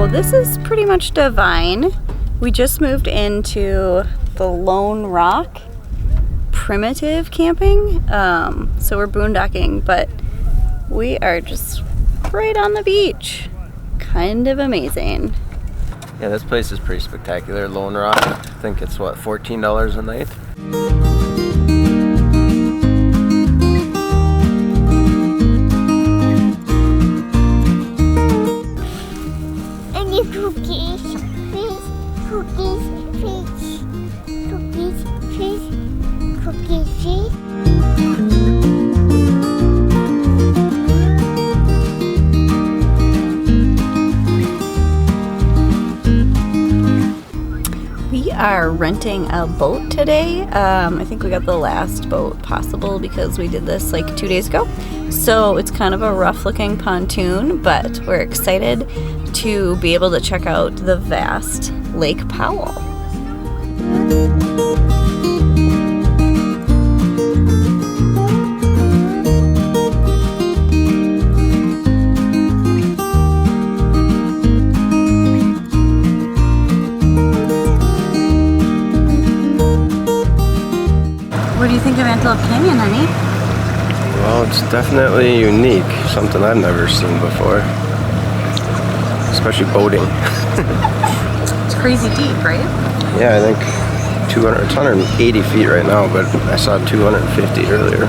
So this is pretty much divine. We just moved into the Lone Rock primitive camping. So we're boondocking, but we are just right on the beach. Kind of amazing. Yeah, this place is pretty spectacular. Lone Rock, I think it's what, $14 a night? Any cookies, please? Cookies, please. Cookies, please. Cookies, please. We are renting a boat today. I think we got the last boat possible because we did this like 2 days ago. So it's kind of a rough looking pontoon, but we're excited to be able to check out the vast Lake Powell. What do you think of Antelope Canyon, honey? Well, it's definitely unique. Something I've never seen before. Especially boating. It's crazy deep, right? Yeah, I think it's 180 feet right now, but I saw 250 earlier.